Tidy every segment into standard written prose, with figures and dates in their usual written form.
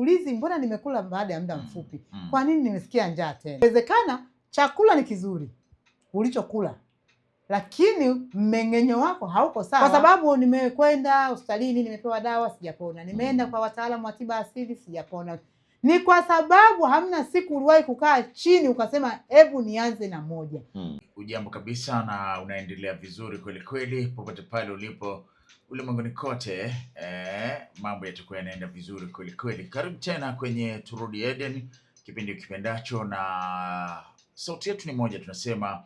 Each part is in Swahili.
Ulizi, mbona nimekula baada ya muda mfupi? Kwa nini nimesikia njaa tena? Inawezekana chakula ni kizuri ulichokula, lakini mmeng'enyo wako hauko sawa. Kwa sababu nimekwenda hospitalini, nimepewa dawa, sijapona. Nimeenda kwa wataalamu wa tiba asili, sijapona. Ni kwa sababu hamna siku uliwahi kukaa chini ukasema hebu nianze na moja. Ujambo kabisa na unaendelea vizuri kweli kweli popote pale ulipo ulimwenguni kote. Mambo yatakuwa yanaenda vizuri kweli kweli. Karibu tena kwenye Turudi Eden, kipindi ukipendacho, na sauti yetu ni moja, tunasema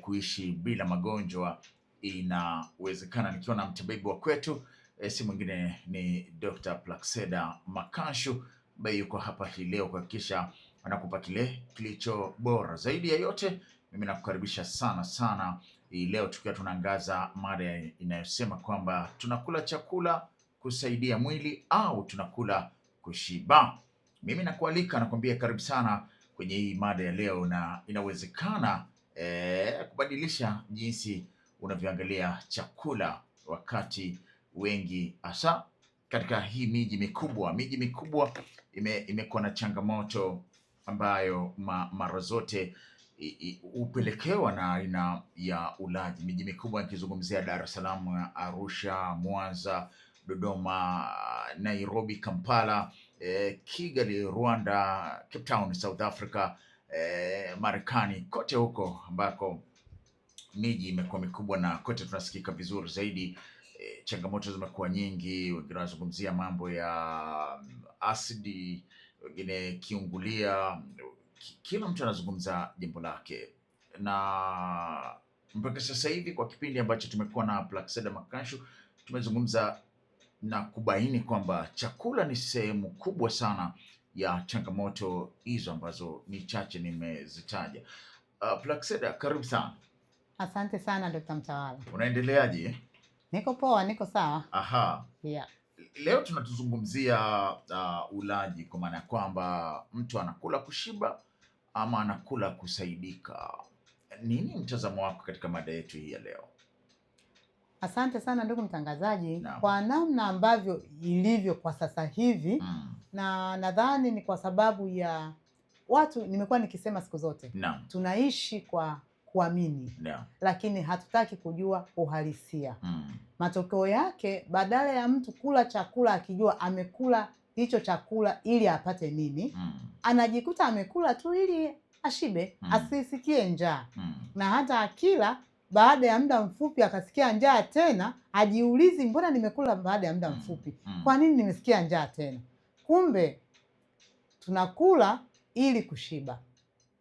kuishi bila magonjwa inawezekana. Nikiwa na mtabibu wa kwetu, si mwingine ni Dr. Plaxeda Makanshu ambaye yuko hapa hii leo kuhakikisha anakupa kile kilicho bora. Zaidi ya yote, mimi nakukaribisha sana sana hii leo tukiwa tunaangaza mada inayosema kwamba tunakula chakula kusaidia mwili au tunakula kushiba. Mimi nakualika, nakwambia karibu sana kwenye hii mada ya leo, na inawezekana kubadilisha jinsi unavyoangalia chakula, wakati wengi hasa katika hii miji mikubwa imekuwa na changamoto ambayo mara zote hupelekewa na aina ya ulaji. Miji mikubwa nikizungumzia Dar es Salaam, Arusha, Mwanza, Dodoma, Nairobi, Kampala, Kigali, Rwanda, Cape Town, South Africa, Marekani, kote huko ambako miji imekuwa mikubwa na kote tunasikika vizuri zaidi. Changamoto zimekuwa nyingi. Wengine wanazungumzia mambo ya asidi, wengine kiungulia. Kila mtu anazungumza jambo lake, na mpaka sasa hivi kwa kipindi ambacho tumekuwa na Plaxeda Makanshu tumezungumza na kubaini kwamba chakula ni sehemu kubwa sana ya changamoto hizo ambazo ni chache nimezitaja. Plaxeda, karibu sana. Asante sana Dr. Mtawala. Unaendeleaje? Niko poa, niko sawa. Aha. Yeah. Leo tunatuzungumzia ulaji, kwa maana ya kwamba mtu anakula kushiba ama anakula kusaidika. Nini mtazamo wako katika mada yetu hii ya leo? Asante sana ndugu mtangazaji. Kwa namna ambavyo ilivyo kwa sasa hivi, na nadhani ni kwa sababu ya watu, nimekuwa nikisema siku zote, tunaishi kwa kuamini, lakini hatutaki kujua uhalisia. Matokeo yake, badala ya mtu kula chakula akijua amekula hicho chakula ili apate nini, anajikuta amekula tu ili ashibe, asisikie njaa. Na hata akila baada ya muda mfupi akasikia njaa tena, hajiulizi mbona nimekula baada ya muda mfupi, kwa nini nimesikia njaa tena? Kumbe tunakula ili kushiba.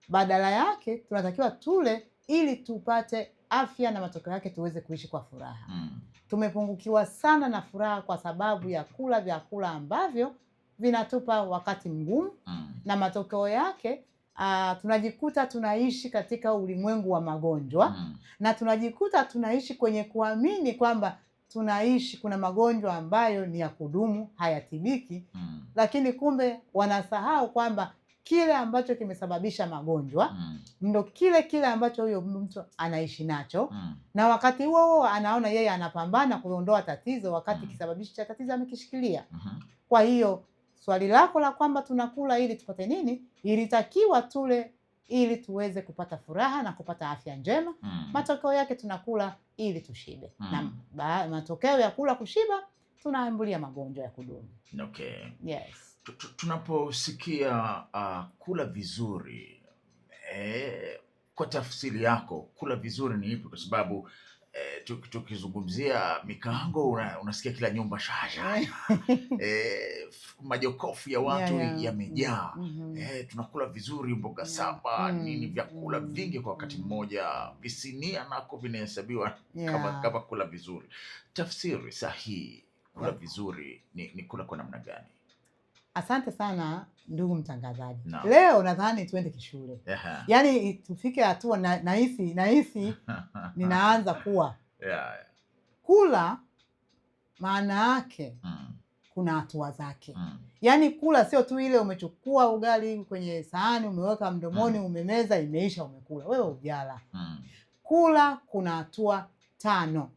Badala yake tunatakiwa tule ili tupate afya, na matokeo yake tuweze kuishi kwa furaha. Tumepungukiwa sana na furaha kwa sababu ya kula vyakula ambavyo vinatupa wakati mgumu, na matokeo yake tunajikuta tunaishi katika ulimwengu wa magonjwa, na tunajikuta tunaishi kwenye kuamini kwamba tunaishi, kuna magonjwa ambayo ni ya kudumu, hayatibiki. Lakini kumbe wanasahau kwamba kile ambacho kimesababisha magonjwa ndo kile ambacho huyo mtu anaishi nacho, na wakati huo anaona yeye anapambana kuondoa tatizo, wakati kisababishi cha tatizo amekishikilia. Kwa hiyo swali lako la kwamba tunakula ili tupate nini, ilitakiwa tule ili tuweze kupata furaha na kupata afya njema. Matokeo yake tunakula ili tushibe. Na matokeo ya kula kushiba, tunaambulia magonjwa ya kudumu. Okay. Yes. Tunaposikia kula vizuri, kwa tafsiri yako kula vizuri ni ipi? Kwa sababu tukizungumzia mikaango unasikia kila nyumba shasha, majokofu ya watu yamejaa. Tunakula vizuri, mboga saba, nini, vyakula vingi kwa wakati mmoja, visinia nako vinahesabiwa kama kula vizuri. Tafsiri sahihi kula vizuri ni kula kwa namna gani? Asante sana ndugu mtangazaji. Leo nadhani tuende kishule. Yaani tufike hatua nahisi ninaanza kuwa. Kula maana yake kuna hatua zake. Yaani kula sio tu ile umechukua ugali kwenye sahani, umeweka mdomoni, umemeza, imeisha, umekula. Wewe hujala. Kula kuna hatua 5.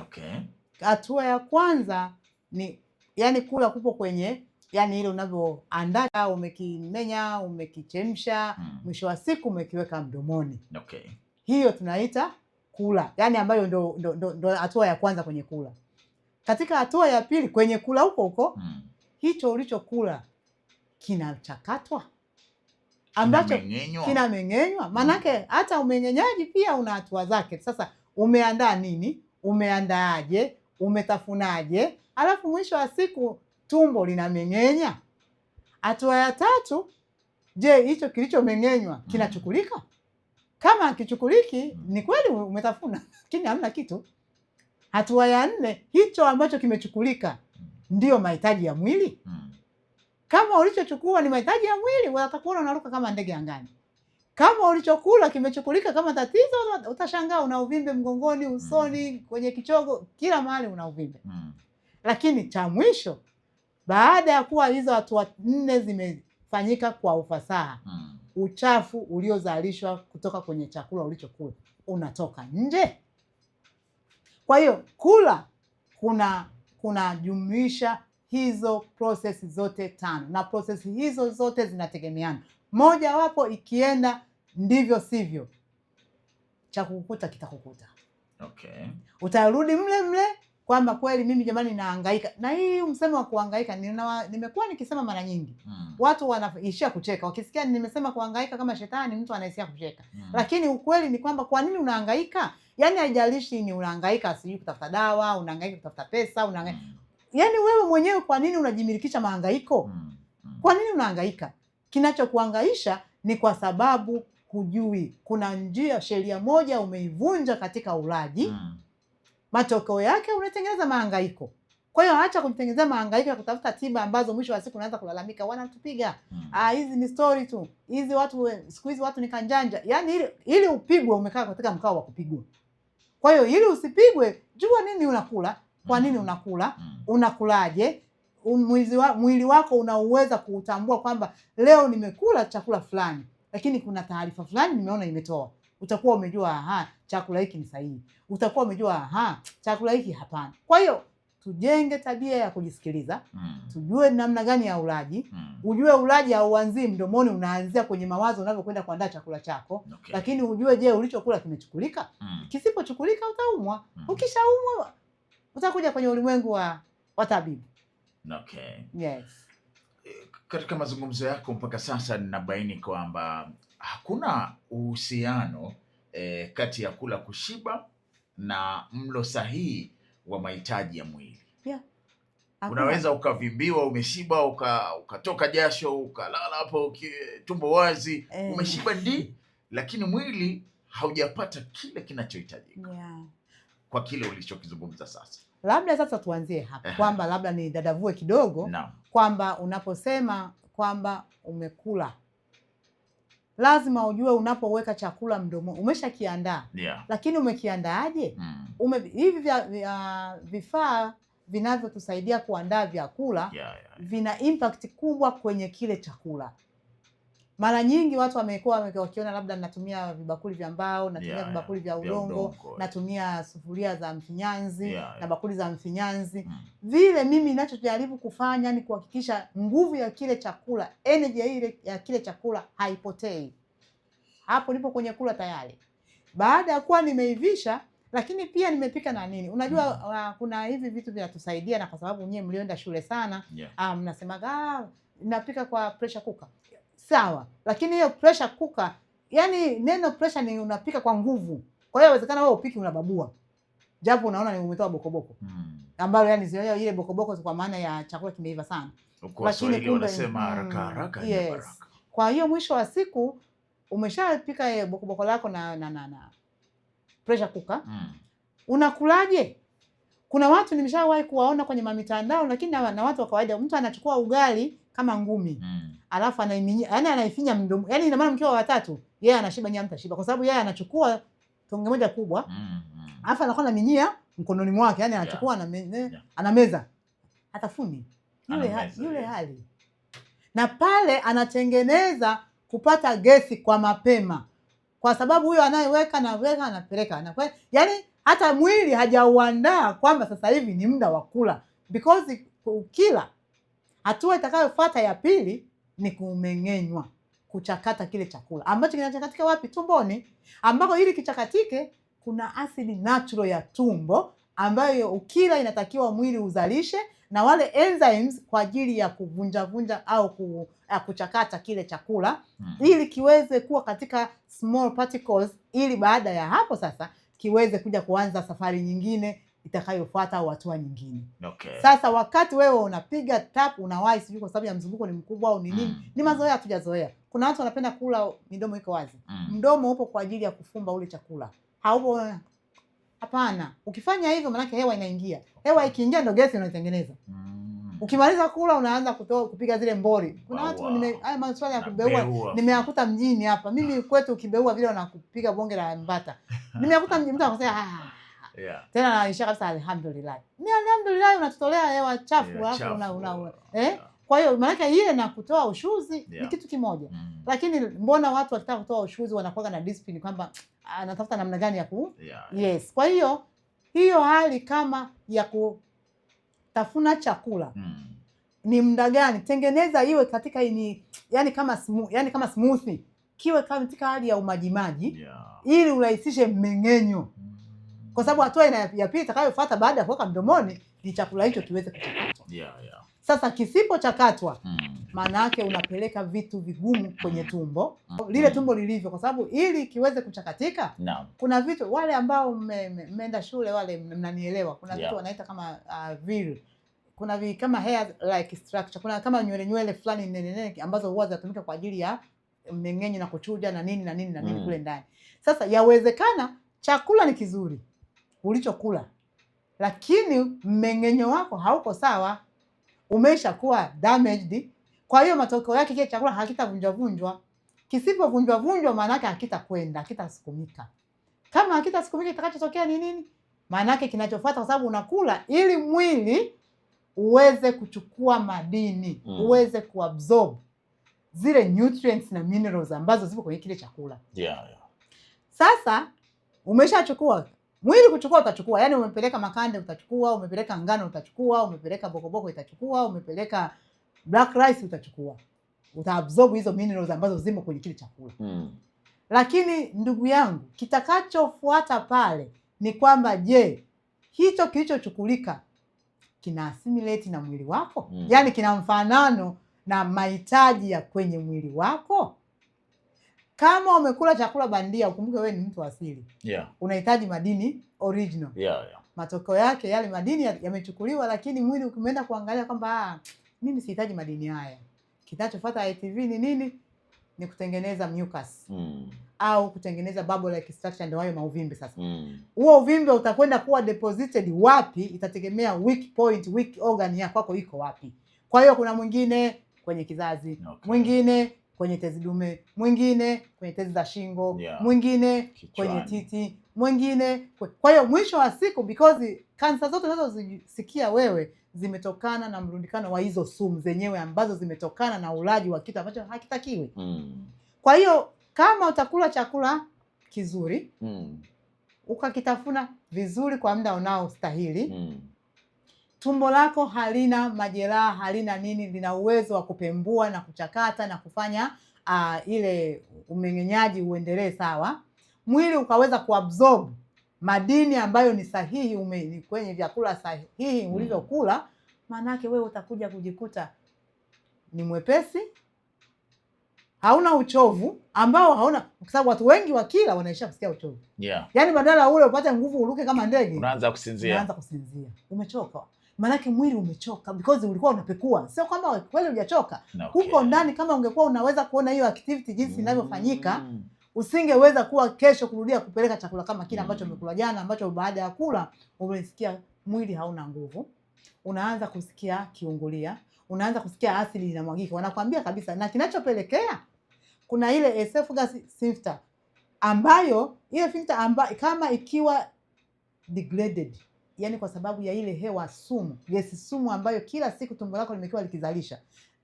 Okay. Hatua ya kwanza ni, yani kula kupo kwenye yani ile unavyoandaa, umekimenya, umekichemsha, mwisho wa siku umekiweka mdomoni. Okay. Hiyo tunaita kula, yani ambayo ndo hatua ya kwanza kwenye kula. Katika hatua ya pili kwenye kula huko hicho ulichokula kinachakatwa, ambacho kinameng'enywa. Manake hata umeng'enyaji pia una hatua zake. Sasa umeandaa nini, umeandaaje, umetafunaje, alafu mwisho wa siku tumbo linameng'enya. Hatua ya tatu, je, hicho kilichomeng'enywa kinachukulika? Kama hakichukuliki, ni kweli umetafuna lakini hamna kitu. Hatua ya nne, hicho ambacho kimechukulika ndio mahitaji ya mwili. Kama ulichochukua ni mahitaji ya mwili, utakuwa unaruka kama ndege angani. Kama ulichokula kimechukulika kama tatizo, utashangaa una uvimbe mgongoni, usoni, kwenye kichogo, kila mahali una uvimbe. Lakini cha mwisho, baada ya kuwa hizo hatua 4 zimefanyika kwa ufasaha, uchafu uliozalishwa kutoka kwenye chakula ulichokula unatoka nje. Kwa hiyo kula kunajumuisha hizo process zote 5, na process hizo zote zinategemeana. Moja wapo ikienda ndivyo sivyo, cha kukukuta kitakukuta. Okay. Utarudi mle kwamba kweli mimi jamani nahangaika. Na hii msemo wa kuhangaika nimekuwa nikisema mara nyingi. Watu wanaishia kucheka wakisikia nimesema kuhangaika kama shetani, mtu anaishia kucheka. Lakini ukweli ni kwamba kwa nini unahangaika? Yaani haijalishi ni unahangaika sijui kutafuta dawa, unahangaika kutafuta pesa, yaani wewe mwenyewe kwa nini unajimilikisha mahangaiko? Kwa nini unahangaika? Kinachokuhangaisha ni kwa sababu hujui kuna sheria moja umeivunja katika ulaji. Matokeo yake unatengeneza mahangaiko. Kwa hiyo acha kujitengenezea mahangaiko ya kutafuta tiba ambazo mwisho wa siku unaanza kulalamika, wanatupiga. Hizi ni story tu. Hizi watu siku hizi watu ni kanjanja. Yaani ili upigwe umekaa katika mkao wa kupigwa. Kwa hiyo ili usipigwe, jua nini unakula, kwa nini unakula, unakulaje, mwili wako unauweza kuutambua kwamba leo nimekula chakula fulani, lakini kuna taarifa fulani nimeona imetoa. Utakuwa umejua chakula hiki ni sahihi. Utakuwa umejua chakula hiki hapana. Kwa hiyo tujenge tabia ya kujisikiliza. Tujue namna gani ya ulaji. Ujue ulaji hauanzii mdomoni, unaanzia kwenye mawazo unavyokwenda kuandaa chakula chako. Okay. Lakini ujue, je, ulichokula kimechukulika? Kisipochukulika utaumwa. Ukishaumwa utakuja kwenye ulimwengu wa tabibu. Okay. Yes. Katika mazungumzo yako mpaka sasa ninabaini kwamba hakuna uhusiano kati ya kula kushiba na mlo sahihi wa mahitaji ya mwili. Yeah. Unaweza ukavimbiwa, umeshiba, ukatoka jasho, ukalala hapo tumbo wazi, umeshiba lakini mwili haujapata kile kinachohitajika. Yeah. Kwa kile ulichokizungumza sasa. Labda sasa tuanzie hapa kwamba labda ni dadavue kidogo kwamba unaposema kwamba umekula, lazima ujue unapoweka chakula mdomoni umeshakiandaa. Lakini umekiandaaje? Hivi vifaa vinavyotusaidia kuandaa vyakula vina impact kubwa kwenye kile chakula. Mara nyingi watu wamekuwa wakiona labda natumia vibakuli vya mbao, natumia vibakuli vya udongo, natumia sufuria za mfinyanzi na bakuli za mfinyanzi. Vile mimi ninachojaribu kufanya ni kuhakikisha nguvu ya kile chakula, energy ya kile chakula haipotei. Hapo nipo kwenye kula tayari. Baada ya kuwa nimeivisha, lakini pia nimepika na nini. Unajua kuna hivi vitu vinatusaidia, na kwa sababu nyewe mlioenda shule sana, mnasemaga napika kwa pressure cooker. Sawa, lakini hiyo pressure cooker, yani neno pressure ni unapika kwa nguvu. Kwa hiyo inawezekana wewe upiki unababua. Japo unaona ni umetoa bokoboko. Ambayo yani ile bokoboko kwa maana ya chakula kimeiva sana. Lakini kumbe wanasema haraka haraka ni baraka. Kwa hiyo mwisho wa siku umeshapika bokoboko lako na pressure cooker. Unakulaje? Kuna watu nimeshawahi kuwaona kwenye mitandao, lakini na watu wa kawaida, mtu anachukua ugali kama ngumi. Alafu anaiminya, yani anaifinya mdomo. Yani ina maana mkiwa watatu, yeye anashiba, nyinyi mtashiba, kwa sababu yeye anachukua tonge moja kubwa. Alafu anakuwa anaminyia mkononi mwake, yani anachukua anameza. Hatafuni. Yule hali. Na pale anatengeneza kupata gesi kwa mapema. Kwa sababu huyo anayeweka anapeleka. Yani hata mwili hajauandaa kwamba sasa hivi ni muda wa kula. Because ukila Hatua itakayofuata ya pili ni kumeng'enywa, kuchakata kile chakula ambacho kinachakatika wapi? Tumboni, ambako ili kichakatike kuna asidi natural ya tumbo ambayo ukila inatakiwa mwili uzalishe, na wale enzymes kwa ajili ya kuvunja au kuchakata kile chakula ili kiweze kuwa katika small particles, ili baada ya hapo sasa kiweze kuja kuanza safari nyingine itakayofuata au hatua nyingine. Okay. Sasa wakati wewe unapiga tap unawahi, sijui kwa sababu ya mzunguko ni mkubwa au ni nini, ni mazoea, hatujazoea. Kuna watu wanapenda kula midomo iko wazi. Mdomo upo kwa ajili ya kufumba ule chakula, haupo. Hapana, ukifanya hivyo maana hewa inaingia. Hewa ikiingia ndio gesi inatengeneza. Ukimaliza kula unaanza kupiga zile mbori. Kuna watu haya maswala ya kubeua nimeyakuta mjini hapa. Mimi kwetu ukibeua vile unakupiga bonge la mbata. Nimeyakuta mjini, mtu anasema tena anaisha kabisa alhamdulillah. Ni alhamdulillah unatutolea hewa chafu hapo Kwa hiyo maana ile na kutoa ushuzi ni kitu kimoja. Lakini mbona watu wakitaka kutoa ushuzi wanakuwa na discipline kwamba anatafuta namna gani ya Yes. Kwa hiyo hali kama ya kutafuna chakula ni muda gani? Tengeneza iwe katika yani kama smoothie, kiwe katika hali ya umajimaji ili urahisishe mmeng'enyo. Kwa sababu hatua ya pili itakayofuata baada ya kuweka mdomoni ni chakula hicho kiweze kuchakatwa. Sasa kisipochakatwa maana yake unapeleka vitu vigumu kwenye tumbo, lile tumbo lilivyo, kwa sababu ili kiweze kuchakatika kuna vitu, wale ambao mmeenda shule wale mnanielewa, kuna vitu wanaita kama veal, kuna kama hair like structure, kuna kama nywele fulani nene ambazo huwa zinatumika kwa ajili ya mmeng'enyo na kuchuja na nini kule ndani. Sasa yawezekana chakula ni kizuri ulichokula, lakini mmeng'enyo wako hauko sawa, umeshakuwa damaged. Kwa hiyo matokeo yake kile chakula hakitavunjwa. Kisipovunjwa maana yake hakitakwenda, hakitasukumika. Kama hakitasukumika kitakachotokea ni nini? Maana yake kinachofuata, kwa sababu unakula ili mwili uweze kuchukua madini, uweze kuabsorb zile nutrients na minerals ambazo zipo kwenye kile chakula. Sasa umeshachukua, mwili kuchukua utachukua, yani umepeleka makande utachukua, umepeleka ngano utachukua, umepeleka bokoboko itachukua, umepeleka black rice utachukua. Utaabsorb hizo minerals ambazo zimo kwenye kile chakula. Lakini ndugu yangu, kitakachofuata pale ni kwamba je, hicho kilichochukulika kina assimilate na mwili wako? Yani kina mfanano na mahitaji ya kwenye mwili wako? Kama umekula chakula bandia, ukumbuke wewe ni mtu asili. Unahitaji madini original. Matokeo yake yale madini yamechukuliwa, lakini mwili ukimeenda kuangalia kwamba mimi sihitaji madini haya, kinachofuata ITV ni nini? Ni kutengeneza mucus au kutengeneza bubble like structure, ndio hayo mauvimbe. Sasa huo uvimbe utakwenda kuwa deposited wapi? Itategemea weak point, weak organ ya kwako iko wapi. Kwa hiyo kuna mwingine kwenye kizazi, mwingine kwenye tezi dume, mwingine kwenye tezi za shingo, mwingine kwenye titi, mwingine. Kwa hiyo mwisho wa siku, because kansa zote unazozisikia wewe zimetokana na mrundikano wa hizo sumu zenyewe ambazo zimetokana na ulaji wa kitu ambacho hakitakiwi. Kwa hiyo kama utakula chakula kizuri, ukakitafuna vizuri kwa muda unaostahili, tumbo lako halina majeraha, halina nini, lina uwezo wa kupembua na kuchakata na kufanya ile umeng'enyaji uendelee sawa, mwili ukaweza kuabsorb madini ambayo ni sahihi kwenye vyakula sahihi ulivyokula, maana yake wewe utakuja kujikuta ni mwepesi, hauna uchovu ambao hauna, kwa sababu watu wengi wakila wanaisha kusikia uchovu. Yaani badala ule upate nguvu uruke kama ndege, unaanza kusinzia. Umechoka. Maana yake mwili umechoka because ulikuwa unapekua. Sio kwamba kweli hujachoka. Huko ndani kama ungekuwa unaweza kuona hiyo activity jinsi inavyofanyika, usingeweza kuwa kesho kurudia kupeleka chakula kama kile ambacho umekula jana, ambacho baada ya kula umesikia mwili hauna nguvu. Unaanza kusikia kiungulia, unaanza kusikia asidi inamwagika. Wanakuambia kabisa, na kinachopelekea kuna ile esophagus sphincter ambayo ile sphincter kama ikiwa degraded, yani kwa sababu ya ile hewa sumu, gesi sumu ambayo kila siku tumbo lako limekuwa likizalisha,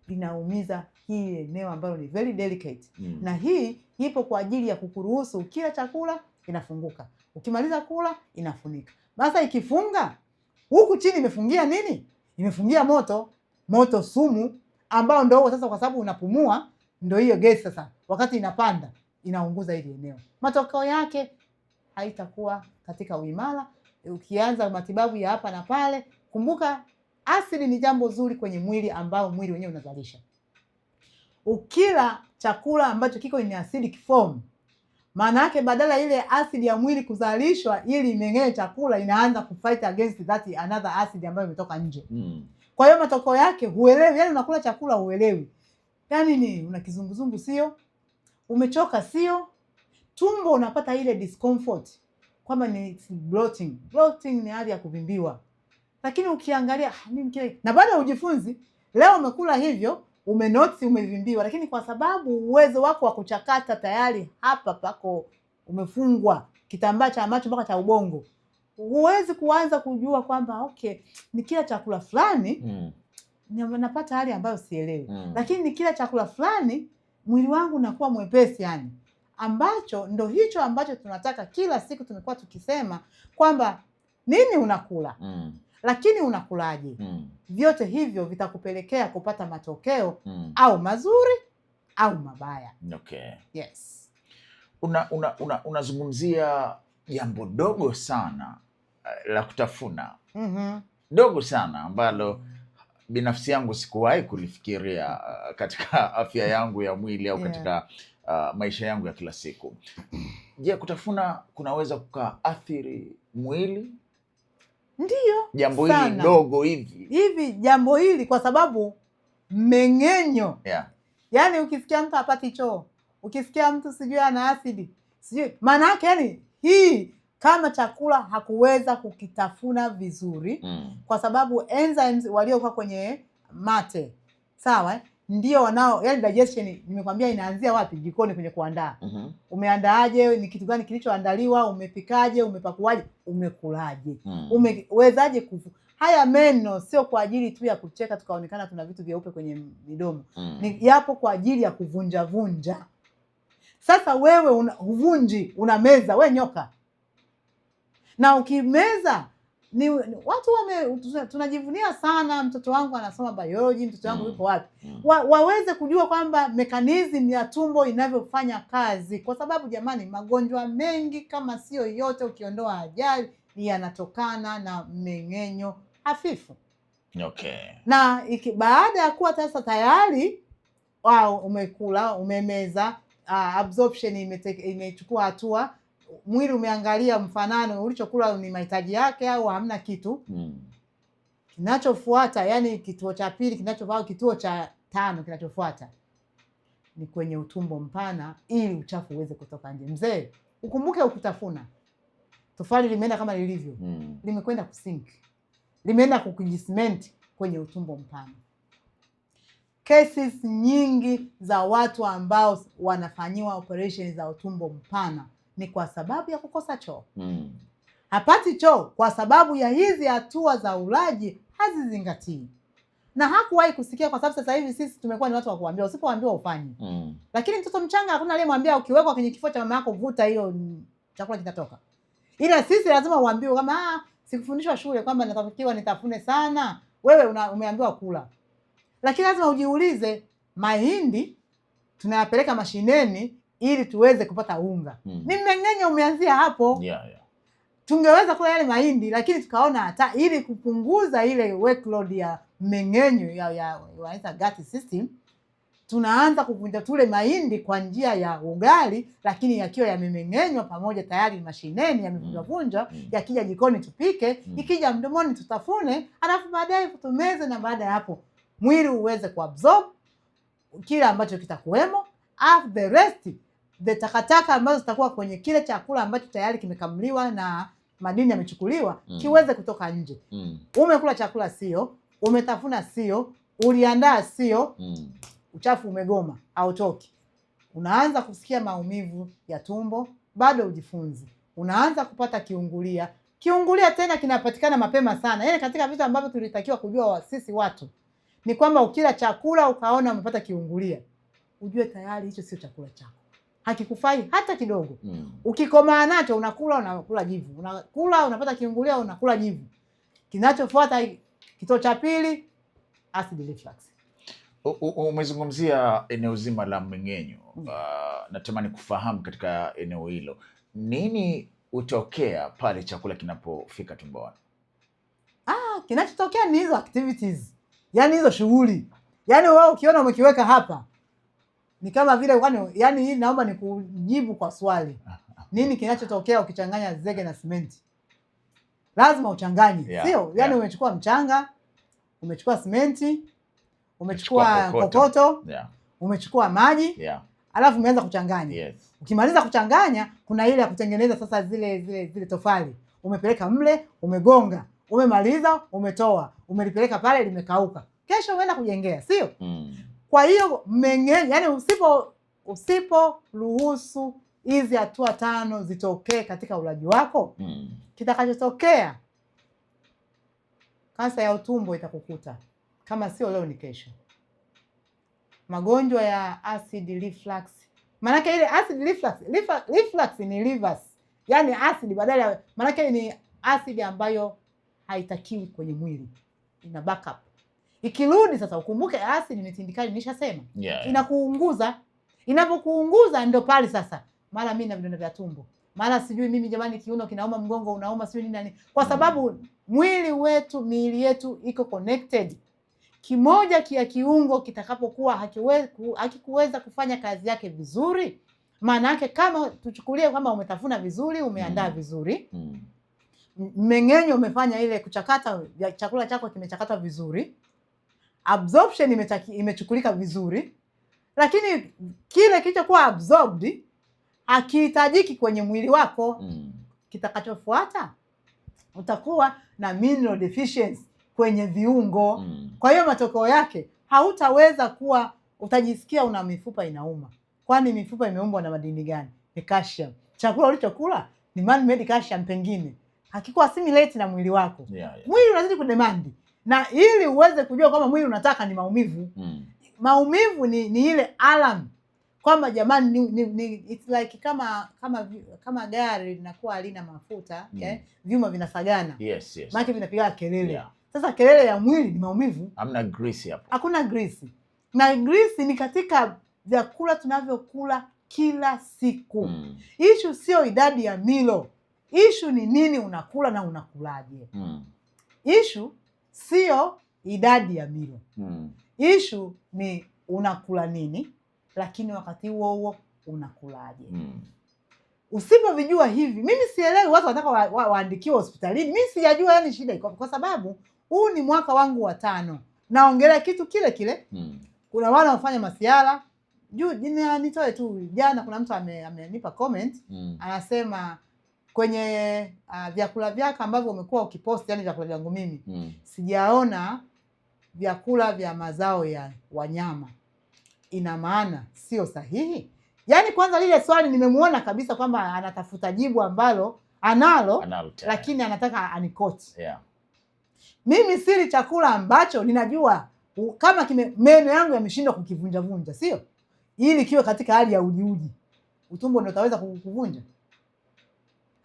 linaumiza hii eneo ambalo ni very delicate. Na hii ipo kwa ajili ya kukuruhusu ukila chakula inafunguka, ukimaliza kula inafunika. Basi ikifunga huku chini imefungia nini? Imefungia moto. moto sumu, ambao ndio sasa, kwa sababu unapumua, ndio hiyo gesi sasa wakati inapanda inaunguza hili eneo. Matokeo yake haitakuwa katika uimara. Ukianza matibabu ya hapa na pale, kumbuka asidi ni jambo zuri kwenye mwili ambao mwili wenyewe unazalisha. Ukila chakula ambacho kiko in acidic form, maana yake badala ile asidi ya mwili kuzalishwa ili imeng'enye chakula, inaanza kufight against that another acid ambayo imetoka nje. Kwa hiyo matokeo yake huelewi, yani unakula chakula huelewi. Yani ni una kizunguzungu sio? Umechoka sio? Tumbo unapata ile discomfort kwamba ni bloating. Bloating ni hali ya kuvimbiwa. Lakini ukiangalia nini kile, na baada ya ujifunzi leo umekula hivyo, umenoti umevimbiwa, lakini kwa sababu uwezo wako wa kuchakata tayari hapa pako umefungwa kitambaa cha macho mpaka cha ubongo, huwezi kuanza kujua kwamba okay, ni kila chakula fulani napata hali ambayo sielewi, lakini ni kila chakula fulani mwili wangu unakuwa mwepesi, yani ambacho ndo hicho ambacho tunataka kila siku. Tumekuwa tukisema kwamba nini unakula, lakini unakulaje? Vyote hivyo vitakupelekea kupata matokeo au mazuri au mabaya. Okay. Yes. Unazungumzia jambo dogo sana la kutafuna. Dogo sana ambalo binafsi yangu sikuwahi kulifikiria katika afya yangu ya mwili au katika maisha yangu ya kila siku. Je, kutafuna kunaweza kukaathiri mwili? Ndiyo. Jambo hili dogo hivi jambo hili, kwa sababu mmeng'enyo. Yaani ukisikia mtu hapati choo, ukisikia mtu sijui ana asidi, sijui maana yake yani hii kama chakula hakuweza kukitafuna vizuri, kwa sababu enzymes waliokuwa kwenye mate, sawa, ndio wanao, yani digestion nimekwambia inaanzia wapi? Jikoni, kwenye kuandaa. Umeandaaje? Ni kitu gani kilichoandaliwa? Umepikaje? Umepakuaje? Umekulaje? Umewezaje haya meno sio kwa ajili tu ya kucheka tukaonekana tuna vitu vyeupe kwenye midomo. Ni yapo kwa ajili ya kuvunja vunja. Sasa wewe huvunji, unameza, we nyoka. Na ukimeza ni watu tunajivunia sana, mtoto wangu anasoma biology, mtoto wangu yuko wapi? Waweze kujua kwamba mekanizmu ya tumbo inavyofanya kazi, kwa sababu jamani, magonjwa mengi kama sio yote, ukiondoa ajali, yanatokana na mmeng'enyo hafifu. Okay. Na baada ya kuwa sasa tayari umekula, umemeza, absorption imechukua hatua, mwili umeangalia mfanano ulichokula ni mahitaji yake au hamna kitu. Kinachofuata, yani kituo cha pili kinachofaa, kituo cha 5 kinachofuata ni kwenye utumbo mpana, ili uchafu uweze kutoka nje. Mzee, ukumbuke ukutafuna tofali limeenda kama lilivyo, limekwenda kusink, limeenda kukujisment kwenye utumbo mpana. Cases nyingi za watu ambao wanafanyiwa operation za utumbo mpana ni kwa sababu ya kukosa choo. Hapati choo kwa sababu ya hizi hatua za ulaji hazizingatii. Na hakuwahi kusikia, kwa sababu sasa hivi sisi tumekuwa ni watu wa kuambiwa, usipoambiwa ufanye. Lakini mtoto mchanga hakuna aliyemwambia ukiwekwa kwenye kifua cha mama yako vuta hiyo chakula kitatoka. Ila sisi lazima uambiwe kama sikufundishwa shule kwamba natakiwa nitafune sana. Wewe umeambiwa kula. Lakini lazima ujiulize, mahindi tunayapeleka mashineni ili tuweze kupata unga. Ni mmeng'enyo umeanzia hapo. Tungeweza kula yale mahindi, lakini tukaona hata ili kupunguza ile workload ya mmeng'enyo ya gut system, tunaanza kuvunja tule mahindi kwa njia ya ugali, lakini yakiwa yamemeng'enywa pamoja tayari mashineni, yamevunjwa, yakija jikoni tupike, ikija mdomoni tutafune, alafu baadaye tutumeze, na baada ya hapo mwili uweze kuabsorb kile ambacho kitakuwemo, the rest, the takataka ambazo zitakuwa kwenye kile chakula ambacho tayari kimekamuliwa na madini yamechukuliwa, kiweze kutoka nje. Umekula chakula sio, umetafuna sio, uliandaa sio, uchafu umegoma, hautoki. Unaanza kusikia maumivu ya tumbo, bado ujifunzi. Unaanza kupata kiungulia. Kiungulia tena kinapatikana mapema sana. Yaani katika vitu ambavyo tulitakiwa kujua sisi watu ni kwamba ukila chakula ukaona umepata kiungulia, ujue tayari hicho sio chakula chako. Hakikufai hata kidogo. Ukikomaa nacho unakula jivu. Unakula unapata kiungulia, unakula jivu. Kinachofuata kituo cha pili, acid reflux. Umezungumzia eneo zima la mmeng'enyo. Natamani kufahamu katika eneo hilo nini hutokea pale chakula kinapofika tumboni? Kinachotokea ni hizo activities, yaani hizo shughuli. Yaani wewe ukiona umekiweka hapa ni kama vile yaani hii naomba nikujibu kwa swali. Nini kinachotokea ukichanganya zege na simenti? Lazima uchanganye, sio? Yaani umechukua mchanga, umechukua simenti, umechukua kokoto, umechukua maji, alafu umeanza kuchanganya. Yes. Ukimaliza kuchanganya, kuna ile ya kutengeneza sasa zile tofali. Umepeleka mle, umegonga, umemaliza, umetoa, umelipeleka pale limekauka. Kesho umeenda kujengea, sio? Kwa hiyo mmeng'enyo, yani usipo ruhusu hizi hatua 5 zitokee katika ulaji wako, kitakachotokea kansa ya utumbo itakukuta, kama sio leo ni kesho. Magonjwa ya acid reflux, maanake ile acid reflux ni reverse, yani acid badala ya, maanake ni acid ambayo haitakiwi kwenye mwili, ina backup. Ikirudi sasa, ukumbuke acid ni tindikali, nishasema. Inakuunguza. Inapokuunguza ndio pale sasa, mara mimi na vidonda vya tumbo, mara sijui mimi jamani kiuno kinauma, mgongo unauma, sijui nini. Kwa sababu miili yetu iko connected. Kimoja kia kiungo kitakapokuwa hakikuweza kufanya kazi yake vizuri, maana yake kama tuchukulie kama umetafuna vizuri, umeandaa vizuri, mmeng'enyo umefanya ile kuchakata chakula chako kimechakatwa vizuri, absorption imechukulika vizuri, lakini kile kilichokuwa absorbed hakihitajiki kwenye mwili wako. Kitakachofuata utakuwa na mineral deficiency kwenye viungo. Kwa hiyo matokeo yake hautaweza kuwa, utajisikia una mifupa inauma. Kwani mifupa imeumbwa na madini gani? Ni calcium. Chakula ulichokula ni man made calcium, pengine hakikuwa assimilate na mwili wako. Mwili unazidi kudemand, na ili uweze kujua kwamba mwili unataka ni maumivu. Maumivu ni ile alarm kwamba jamani it's like kama gari linakuwa halina mafuta, vyuma vinasagana. Yes. Maana vinapiga kelele. Sasa kelele ya mwili ni maumivu. Hamna grease hapo. Hakuna grease. Na grease ni katika vyakula tunavyokula kila siku. Issue sio idadi ya milo. Issue ni nini unakula na unakulaje. Issue sio idadi ya milo. Issue ni unakula nini, lakini wakati huo unakulaje. Usipovijua hivi, mimi sielewi watu wanataka waandikiwe hospitalini. Mimi sijajua, yani shida iko kwa sababu huu ni mwaka wangu wa 5 naongelea kitu kile kile. Kuna wale wanafanya masiala juu. Nitoe tu, jana kuna mtu amenipa comment, anasema kwenye vyakula vyako ambavyo umekuwa ukipost, yani vyakula vyangu mimi, sijaona vyakula vya mazao ya wanyama. Ina maana sio sahihi? Yani kwanza lile swali nimemuona kabisa kwamba anatafuta jibu ambalo analo lakini anataka anikoti. Mimi sili chakula ambacho ninajua kama meno yangu yameshindwa kukivunja, sio? Ili kiwe katika hali ya ujiuji, utumbo ndio utaweza kukuvunja.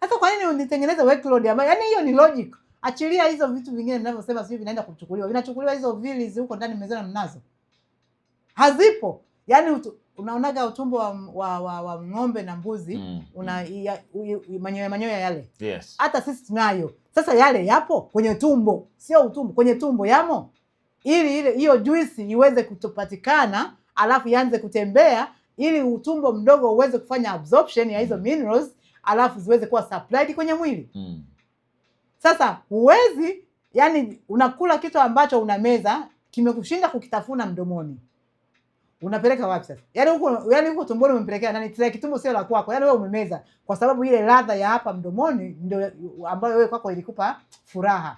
Hata kwa nini unitengeneze workload ambayo, yani hiyo ni logic. Achilia hizo vitu vingine ninavyosema sio vinaenda kuchukuliwa. Vinachukuliwa hizo vili huko ndani mezani mnazo. Hazipo. Yani unaonaga utumbo wa ng'ombe na mbuzi, una manyoya yale. Hata sisi tunayo. Sasa yale yapo kwenye tumbo, sio utumbo, kwenye tumbo yamo. Ili hiyo juice iweze kutopatikana, alafu ianze kutembea, ili utumbo mdogo uweze kufanya absorption ya hizo minerals, alafu ziweze kuwa supplied kwenye mwili. Sasa huwezi, yani unakula kitu ambacho unameza kimekushinda kukitafuna mdomoni. Unapeleka wapi sasa? Yani huko tumboni umempelekea nani? Tile kitumbo sio la kwako. Yani wewe umemeza kwa sababu ile ladha ya hapa mdomoni ndio ambayo wewe kwako ilikupa furaha.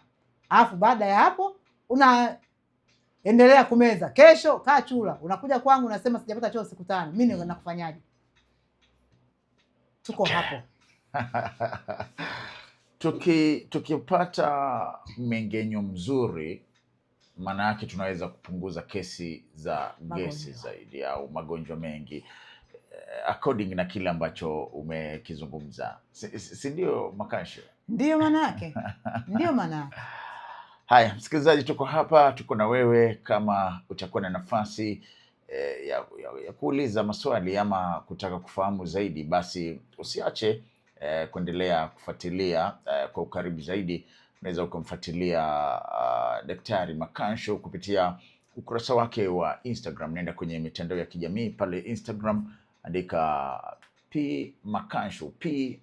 Alafu baada ya hapo unaendelea kumeza. Kesho kaa chula. Unakuja kwangu unasema sijapata choo siku 5. Mimi nakufanyaje? Tuko hapo. Tukipata mmeng'enyo mzuri, maana yake tunaweza kupunguza kesi za gesi zaidi au magonjwa mengi, according na kile ambacho umekizungumza, si ndio Makashe? Ndio maana yake. Ndio maana yake. Haya, msikilizaji, tuko hapa, tuko na wewe. Kama utakuwa na nafasi ya kuuliza maswali ama kutaka kufahamu zaidi, basi usiache kuendelea kufuatilia kwa ukaribu zaidi. Unaweza ukamfuatilia Daktari Makansho kupitia ukurasa wake wa Instagram. Nenda kwenye mitandao ya kijamii pale Instagram, andika P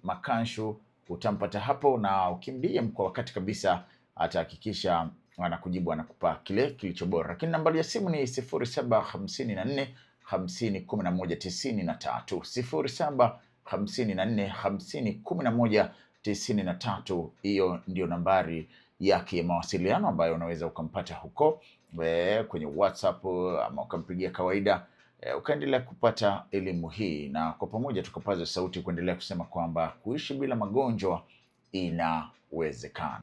Makansho, utampata hapo, na ukimdm kwa wakati kabisa atahakikisha anakujibu, anakupa kile kilicho bora. Lakini nambari ya simu ni 0754 50 11 93, 0754 50 11 93. Hiyo ndio nambari yake ya mawasiliano ambayo unaweza ukampata huko kwenye WhatsApp ama ukampigia kawaida, ukaendelea kupata elimu hii, na kwa pamoja tukapaza sauti kuendelea kusema kwamba kuishi bila magonjwa inawezekana.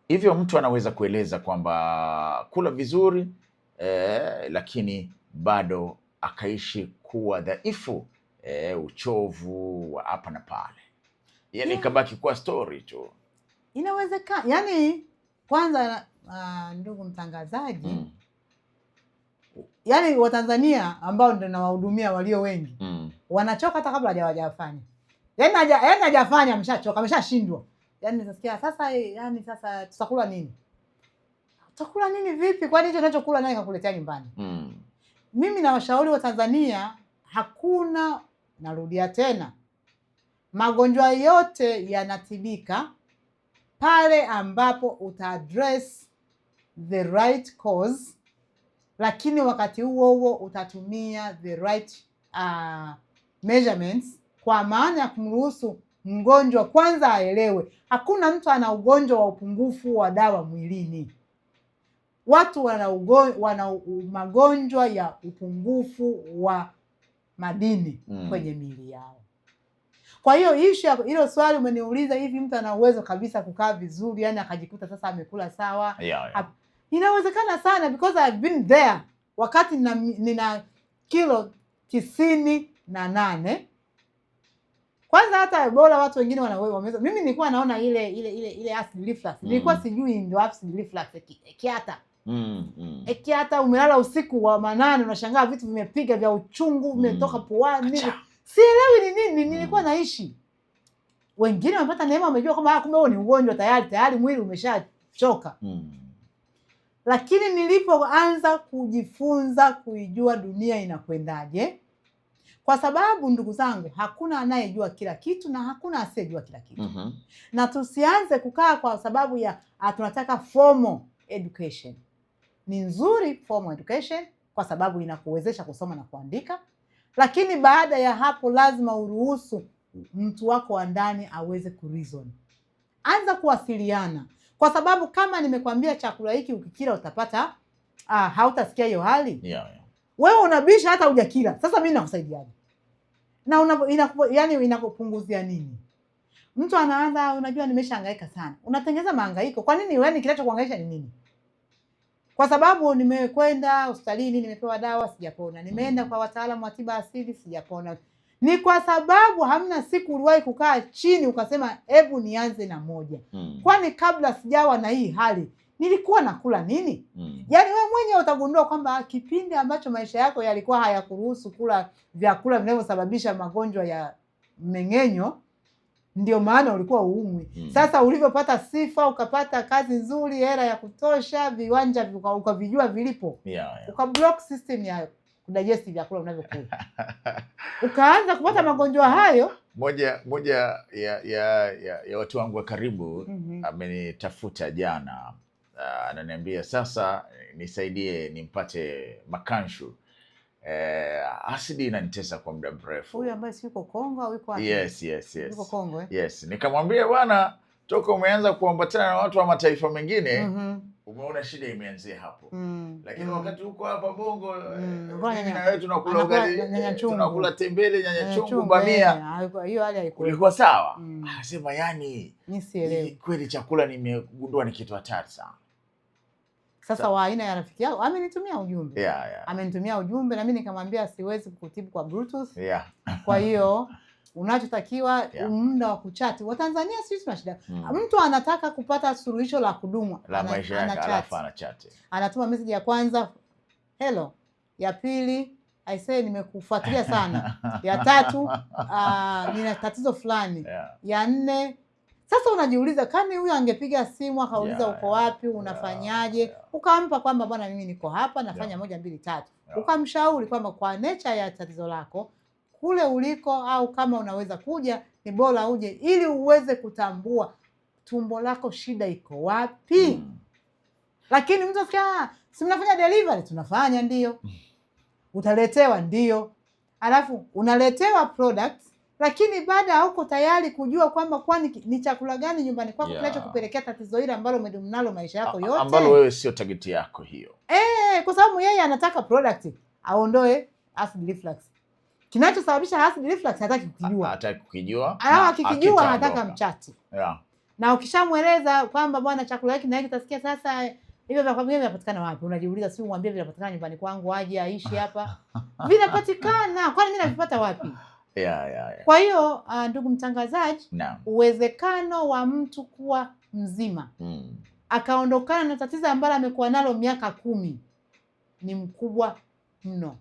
Hivyo mtu anaweza kueleza kwamba kula vizuri lakini bado akaishi kuwa dhaifu, uchovu wa hapa na pale, yani kabaki kuwa story tu. Inawezekana. Yani kwanza ndugu mtangazaji, yani Watanzania ambao ndio nawahudumia walio wengi wanachoka hata kabla hajafanya. Yani hajafanya ameshachoka, ameshashindwa. Yani nasikia sasa, yani sasa tutakula nini? Tutakula nini vipi? Kwani hicho unachokula naye kakuletea nyumbani? Mimi nawashauri wa Tanzania, hakuna, narudia tena, magonjwa yote yanatibika pale ambapo utaadress the right cause, lakini wakati huo huo utatumia the right measurements, kwa maana ya kumruhusu mgonjwa kwanza aelewe. Hakuna mtu ana ugonjwa wa upungufu wa dawa mwilini. Watu wana magonjwa ya upungufu wa madini kwenye miili yao. Kwa hiyo hilo swali umeniuliza, hivi mtu ana uwezo kabisa kukaa vizuri, yani akajikuta sasa amekula sawa? Inawezekana sana, because I've been there wakati nina kilo 98. Kwanza hata Ebola watu wengine wameweza. Mimi nilikuwa naona ile acid reflux. Nilikuwa sijui ndio acid reflux, ekiata. Ekiata, umelala usiku wa manane unashangaa vitu vimepiga vya uchungu vimetoka puani. Sielewi ni nini, nilikuwa naishi. Wengine wamepata neema, wamejua kwamba kumbe huo ni ugonjwa tayari mwili umeshachoka. Lakini nilipoanza kujifunza kuijua dunia inakwendaje, kwa sababu ndugu zangu, hakuna anayejua kila kitu na hakuna asiyejua kila kitu. Na tusianze kukaa kwa sababu ya tunataka formal education. Ni nzuri formal education kwa sababu inakuwezesha kusoma na kuandika, lakini baada ya hapo lazima uruhusu mtu wako wa ndani aweze kureason. Anza kuwasiliana, kwa sababu kama nimekwambia chakula hiki ukikila utapata hautasikia hiyo hali. Wewe unabisha hata hujakila. Sasa mimi nakusaidiaje? Na inakupunguzia nini? Mtu anaanza, unajua nimeshahangaika sana. Unatengeneza mahangaiko. Kwa nini? Wewe kinachokuhangaisha ni nini? Kwa sababu nimekwenda hospitalini, nimepewa dawa sijapona. Nimeenda kwa wataalamu wa tiba asili sijapona. Ni kwa sababu hamna siku uliwahi kukaa chini ukasema hebu nianze na moja. Kwani kabla sijawa na hii hali nilikuwa nakula nini? Yaani wewe mwenyewe utagundua kwamba kipindi ambacho maisha yako yalikuwa hayakuruhusu kula vyakula vinavyosababisha magonjwa ya mmeng'enyo, ndio maana ulikuwa uumwi. Sasa ulivyopata sifa, ukapata kazi nzuri, hela ya kutosha, viwanja ukavijua vilipo, ukablock system ya kudigest vyakula unavyokula. Ukaanza kupata magonjwa hayo. Moja ya watu wangu wa karibu amenitafuta jana, ananiambia sasa nisaidie nimpate Makansho. Asidi inanitesa kwa muda mrefu. Huyu ambaye si yuko Kongo au yuko wapi? Yes. Yuko Kongo, Yes. Nikamwambia bwana, toka umeanza kuambatana na watu wa mataifa mengine, umeona shida imeanzia hapo. Lakini wakati huko hapa Bongo, mimi na wewe tunakula ugali, tunakula tembele, nyanya chungu, bamia. Hiyo hali haikuwa. Ulikuwa sawa? Anasema yani, mimi sielewi. Kweli chakula nimegundua ni kitu hatari sana. Sasa wa aina ya rafiki yao amenitumia ujumbe. Yeah. Amenitumia ujumbe na mimi nikamwambia siwezi kukutibu kwa Bluetooth. Kwa hiyo unachotakiwa muda wa kuchati. Watanzania sisi tuna shida. Mtu anataka kupata suluhisho la kudumu la maisha yake, alafu anachati. Anatuma message ya kwanza, hello. Ya pili, I say nimekufuatilia sana. Ya tatu, nina tatizo fulani. Ya nne, sasa unajiuliza kama huyu angepiga simu akauliza uko wapi, unafanyaje, ukampa kwamba bwana mimi niko hapa nafanya 1 2 3. Ukamshauri kwamba kwa nature ya tatizo lako kule uliko, au kama unaweza kuja ni bora uje ili uweze kutambua tumbo lako shida iko wapi. Lakini mtu asikia si mnafanya delivery, tunafanya ndio. Utaletewa ndio. Alafu unaletewa products, lakini baada hauko tayari kujua kwamba kwani ni chakula gani nyumbani kwako kinachokupelekea tatizo hili ambalo umedumu nalo maisha yako yote. Ambalo wewe sio target yako hiyo. Kwa sababu yeye anataka product aondoe acid reflux. Kinachosababisha acid reflux hataki kukijua. Hataki kukijua. Akikijua anataka mchati. Na ukishamweleza kwamba bwana chakula hiki na hiki utasikia sasa hivyo vya kwambia vinapatikana wapi? Unajiuliza si umwambie vinapatikana nyumbani kwangu aje aishi hapa. Vinapatikana. Kwani mimi navipata wapi? Kwa hiyo ndugu mtangazaji, uwezekano wa mtu kuwa mzima akaondokana na tatizo ambalo amekuwa nalo miaka 10 ni mkubwa mno.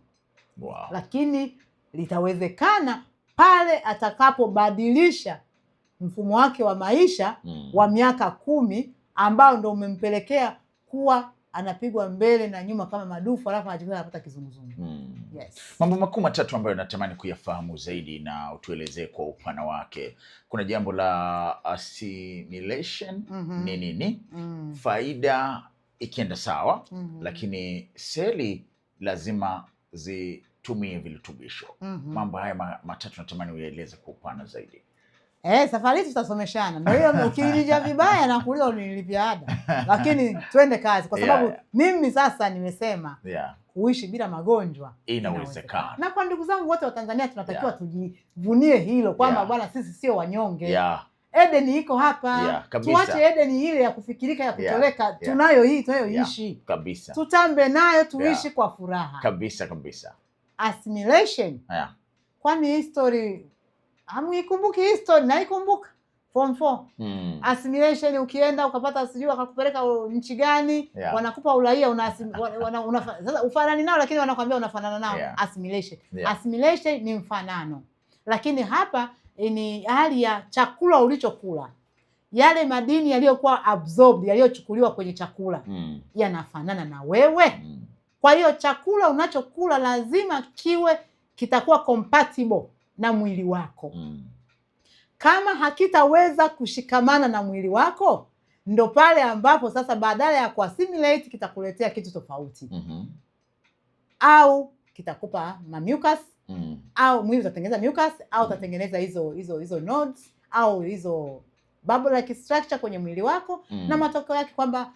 Lakini litawezekana pale atakapobadilisha mfumo wake wa maisha wa miaka 10 ambao ndio umempelekea kuwa anapigwa mbele na nyuma kama madufu, alafu anapata kizunguzungu. Mambo makuu matatu ambayo natamani kuyafahamu zaidi na utuelezee kwa upana wake. Kuna jambo la assimilation, ni nini? Faida ikienda sawa, lakini seli lazima zitumie virutubisho. Mambo haya matatu natamani uyaeleze kwa upana zaidi. Safari tutasomeshana. Ndio hiyo ukinija vibaya na kuuliza unilipia ada. Lakini twende kazi kwa sababu mimi sasa nimesema kuishi bila magonjwa inawezekana. Na kwa ndugu zangu wote wa Tanzania tunatakiwa tujivunie hilo kwamba bwana sisi sio wanyonge. Eden iko hapa. Tuache Eden ile ya kufikirika ya kutoleka. Tunayo hii tunayoishi. Kabisa. Tutambe nayo tuishi kwa furaha. Kabisa. Assimilation. Kwani history hamuikumbuki history? Naikumbuka form 4. Assimilation, ukienda ukapata sijui wakakupeleka nchi gani, wanakupa uraia sasa ufanani nao, lakini wanakuambia unafanana nao. Assimilation. Assimilation ni mfanano. Lakini hapa ni hali ya chakula ulichokula. Yale madini yaliyokuwa absorbed, yaliyochukuliwa kwenye chakula yanafanana na wewe. Kwa hiyo chakula unachokula lazima kitakuwa compatible na mwili wako. Kama hakitaweza kushikamana na mwili wako, ndo pale ambapo sasa badala ya kuassimilate kitakuletea kitu tofauti. Au kitakupa mucus, au mwili utatengeneza mucus, au utatengeneza hizo nodes, au hizo bubble like structure kwenye mwili wako. Na matokeo yake kwamba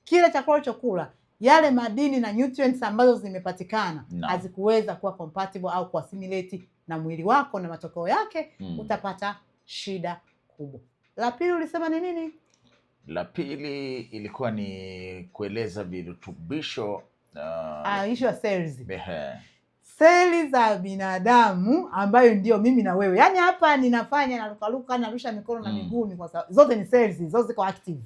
kile chakula ulichokula, yale madini na nutrients ambazo zimepatikana hazikuweza kuwa compatible au kuassimilate na mwili wako, na matokeo yake utapata shida kubwa. La pili ulisema ni nini? La pili ilikuwa ni kueleza virutubisho issue ya cells. Seli za binadamu ambayo ndio mimi na wewe. Yaani hapa ninafanya narukaruka, narusha mikono na miguu, kwa sababu zote ni cells, zote ziko active.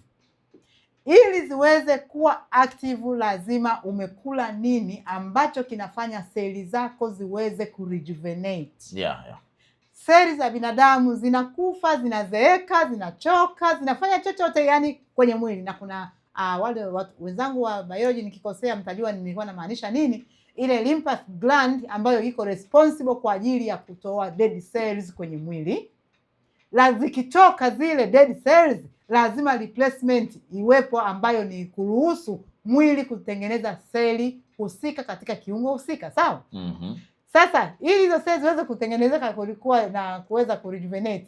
Ili ziweze kuwa active lazima umekula nini ambacho kinafanya seli zako ziweze kurejuvenate. Seli za binadamu zinakufa, zinazeeka, zinachoka, zinafanya chochote yani kwenye mwili. Na kuna wale wenzangu wa biology, nikikosea mtajua nilikuwa namaanisha nini. Ile lymph gland ambayo iko responsible kwa ajili ya kutoa dead cells kwenye mwili. Zikitoka zile dead cells lazima replacement iwepo ambayo ni kuruhusu mwili kutengeneza seli husika katika kiungo husika, sawa? Sasa ili hizo seli ziweze kutengenezeka kulikuwa na kuweza kurejuvenate,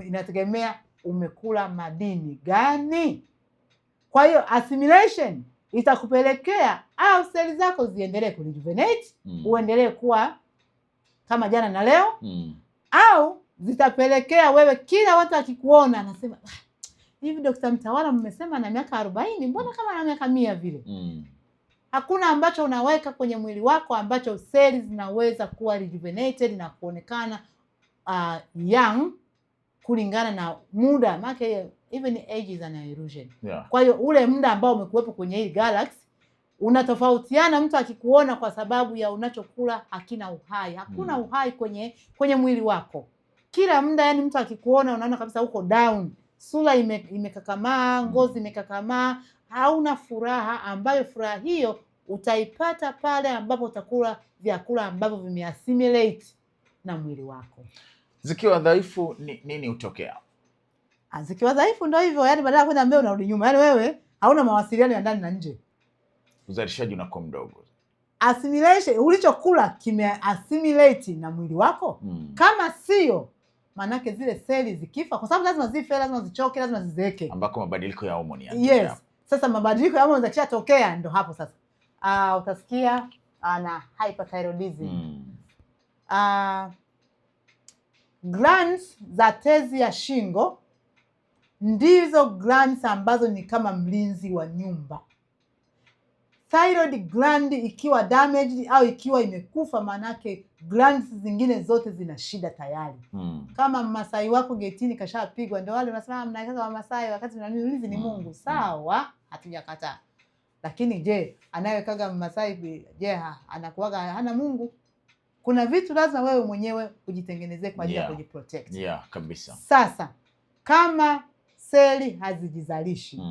inategemea umekula madini gani. Kwa hiyo assimilation itakupelekea au seli zako ziendelee kurejuvenate, uendelee kuwa kama jana na leo, au zitapelekea wewe kila watu akikuona anasema hivi Dr. Mtawala mmesema na miaka 40, mbona kama na miaka 100 vile? Hakuna ambacho unaweka kwenye mwili wako ambacho seli zinaweza kuwa rejuvenated na kuonekana young kulingana na muda, maana even age is an illusion. Yeah. Kwa hiyo ule muda ambao umekuwepo kwenye hii galaxy unatofautiana. Mtu akikuona kwa sababu ya unachokula hakina uhai, hakuna uhai kwenye mwili wako kila muda. Yani mtu akikuona unaona kabisa uko down, sura imekakamaa, ngozi imekakamaa, hauna furaha, ambayo furaha hiyo utaipata pale ambapo utakula vyakula ambavyo vimeassimilate na mwili wako. Zikiwa dhaifu nini hutokea? Zikiwa dhaifu ndio hivyo, yani badala ya kwenda mbele unarudi nyuma, yani wewe hauna mawasiliano ya ndani na nje, uzalishaji unakuwa mdogo. Assimilation, ulichokula kimeassimilate na mwili wako. Kama sio, manake zile seli zikifa, kwa sababu lazima zife, lazima zichoke, lazima zizeeke, ambako mabadiliko ya homoni Yes. Sasa mabadiliko ya homoni yakishatokea ndo hapo sasa utasikia na hyperthyroidism. Glands za tezi ya shingo ndizo glands ambazo ni kama mlinzi wa nyumba. Thyroid gland ikiwa damaged au ikiwa imekufa, manake glands zingine zote zina shida tayari. Kama Masai wako getini kashapigwa, ndio wale unasema mnaikaza wa Masai wakati tunaniulizi ni Mungu. Sawa, hatujakataa. Lakini je, anayekaga Masai je, anakuaga hana Mungu? Kuna vitu lazima wewe mwenyewe ujitengenezee kwa ajili ya kujiprotect. Kabisa. Sasa kama seli hazijizalishi,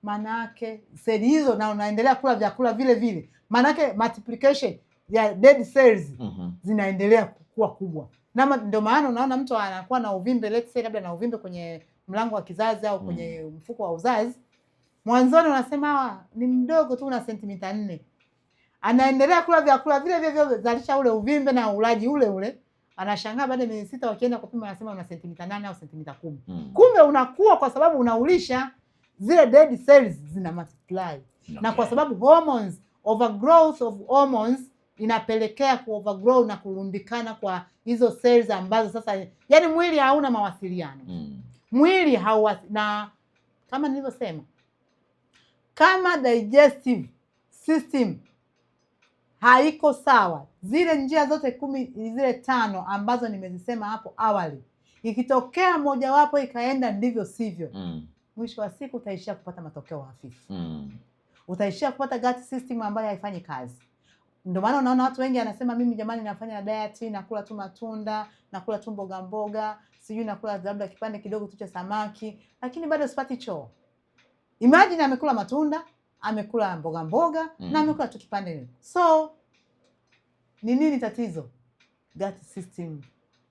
manake seli hizo na unaendelea kula vyakula vile vile, manake multiplication ya dead cells zinaendelea kukua kubwa. Na ndio maana unaona mtu anakuwa na uvimbe, let's say labda na uvimbe kwenye mlango wa kizazi au kwenye mfuko wa uzazi. Mwanzoni unasema ni mdogo tu, na sentimita 4. Anaendelea kula vyakula vile vile zalisha ule uvimbe na ulaji ule ule. Anashangaa baada ya miezi 6 wakienda kupima anasema una sentimita 8 au sentimita 10. Kumbe unakuwa kwa sababu unaulisha zile dead cells zina multiply. Na kwa sababu hormones, overgrowth of hormones inapelekea ku overgrow na kurundikana kwa hizo cells ambazo sasa yani mwili hauna mawasiliano. Mwili na kama nilivyosema, kama digestive system haiko sawa, zile njia zote 10 zile 5 ambazo nimezisema hapo awali, ikitokea mojawapo ikaenda ndivyo sivyo, mwisho wa siku utaishia kupata matokeo hafifu. Utaishia kupata gut system ambayo haifanyi kazi. Ndio maana unaona watu wengi anasema mimi jamani nafanya diet, nakula tu matunda, nakula tu mboga mboga, sijui nakula labda kipande kidogo tu cha samaki, lakini bado sipati choo. Imagine amekula matunda, amekula mboga mboga, na amekula tu kipande. So ni nini tatizo? Gut system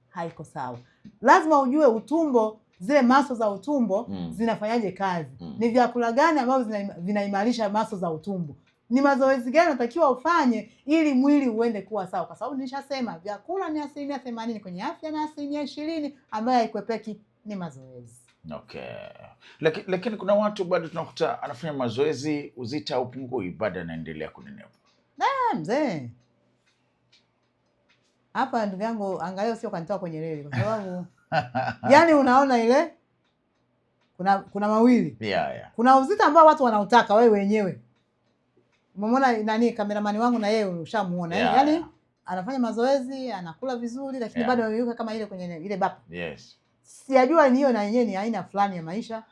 haiko sawa. Lazima ujue utumbo, zile maso za utumbo zinafanyaje kazi. Ni vyakula gani ambavyo vinaimarisha maso za utumbo? Ni mazoezi gani unatakiwa ufanye ili mwili uende kuwa sawa? Kwa sababu nilishasema vyakula ni 80% kwenye afya na 20% ambayo haikwepeki ni mazoezi. Okay. Lakini kuna watu bado tunakuta anafanya mazoezi uzito haupungui, bado anaendelea kunenepa. Mzee. Hapa ndugu yangu angalau sio kanitoa kwenye reli kwa sababu yani unaona ile kuna mawili. Kuna uzito ambao watu wanautaka wewe wenyewe. Umemwona nani kameramani wangu na yeye ushamuona. Yani anafanya mazoezi, anakula vizuri lakini bado yuko kama ile kwenye ile bapa. Sijajua ni hiyo na yenyewe ni aina fulani ya maisha.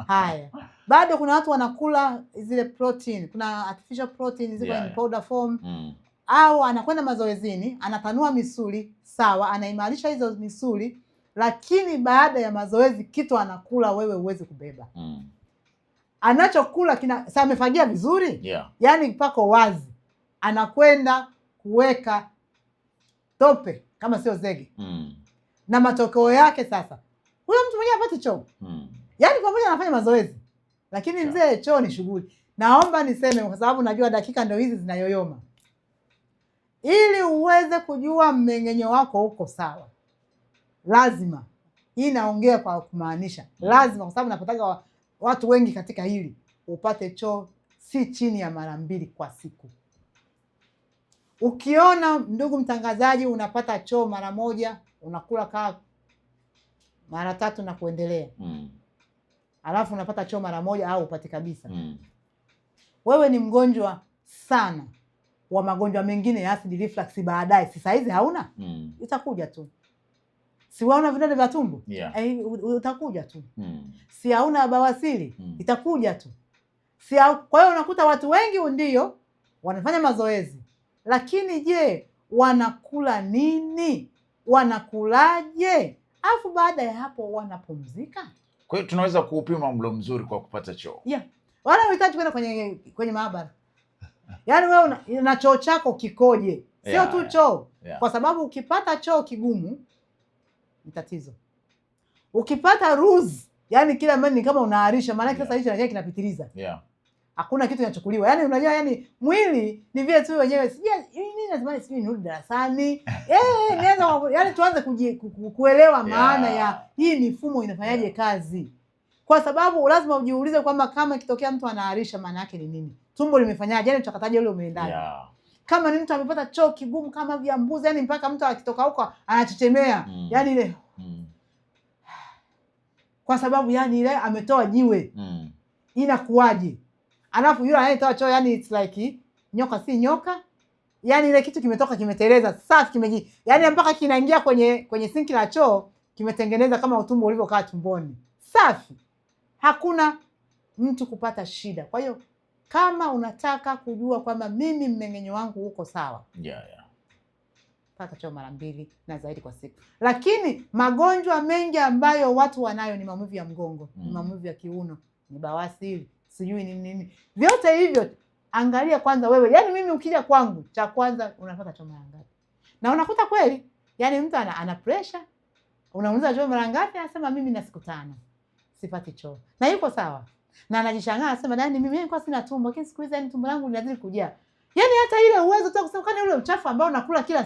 Haya. Bado kuna watu wanakula zile protein, kuna artificial protein ziko in powder form. Au anakwenda mazoezini, anatanua misuli, sawa, anaimarisha hizo misuli, lakini baada ya mazoezi kitu anakula wewe uweze kubeba. Anachokula sasa amefagia vizuri? Yaani pako wazi. Anakwenda kuweka tope kama sio zege. Na matokeo yake sasa huyo mtu mwenyewe hapati choo. Yaani pamoja anafanya mazoezi, lakini mzee choo ni shughuli. Naomba niseme kwa sababu najua dakika ndio hizi zinayoyoma. Ili uweze kujua mmeng'enyo wako uko sawa, lazima, hii naongea kwa kumaanisha, lazima, kwa sababu napataga watu wengi katika hili, upate choo si chini ya mara 2 kwa siku. Ukiona ndugu mtangazaji unapata choo mara 1, unakula kaa mara 3 na kuendelea, alafu unapata choo mara 1 au upate kabisa, wewe ni mgonjwa sana wa magonjwa mengine ya acid reflux baadaye. Si saizi hauna, itakuja tu. Si waona vidonda vya tumbo? Yeah. Utakuja tu. Si hauna bawasiri? Itakuja tu. Kwa hiyo unakuta watu wengi ndio wanafanya mazoezi, lakini je, wanakula nini? Wanakulaje? Alafu baada ya hapo wanapumzika? Kwa hiyo tunaweza kuupima mlo mzuri kwa kupata choo. Yeah. Wala unahitaji kwenda kwenye maabara. Yaani wewe na choo chako kikoje? Sio tu choo. Kwa sababu ukipata choo kigumu ni tatizo. Ukipata ruzi, yani kila mara ni kama unaarisha, maana sasa hicho na kinapitiliza. Hakuna kitu kinachukuliwa. Yaani unajua, yani mwili ni vile tu wenyewe. Sija nini lazima nirudi darasani. Nianza yani tuanze kuelewa maana ya hii mifumo inafanyaje kazi. Kwa sababu lazima ujiulize kwamba kama ikitokea mtu anaarisha maana yake ni nini? Tumbo limefanyaje? Yani utakataje ule umeendaje? Kama ni mtu amepata choo kigumu kama vya mbuzi, yani mpaka mtu akitoka huko anachechemea. Yani ile kwa sababu yani ile ametoa jiwe. Inakuwaje? Alafu yule anayetoa choo yani it's like nyoka si nyoka. Yani ile kitu kimetoka kimeteleza safi yani mpaka kinaingia kwenye sinki la choo, kimetengeneza kama utumbo ulivyokaa tumboni. Safi. Hakuna mtu kupata shida. Kwa hiyo kama unataka kujua kwamba mimi mmeng'enyo wangu uko sawa, pata choo mara 2 na zaidi kwa siku. Lakini magonjwa mengi ambayo watu wanayo ni maumivu ya mgongo, ni maumivu ya kiuno, ni bawasiri, sijui nini. Vyote hivyo angalia kwanza wewe. Yaani mimi ukija kwangu, cha kwanza unapata choo mara ngapi? Na unakuta kweli, yaani mtu ana pressure, unamuuliza choo mara ngapi, anasema mimi na siku 5 sipati choo. Na yuko sawa. Na anajishangaa, anasema nani mimi nilikuwa sina tumbo, lakini siku hizi yani tumbo langu linazidi kujaa. Yaani hata ile uwezo tu kusema kwani ule uchafu ambao unakula kila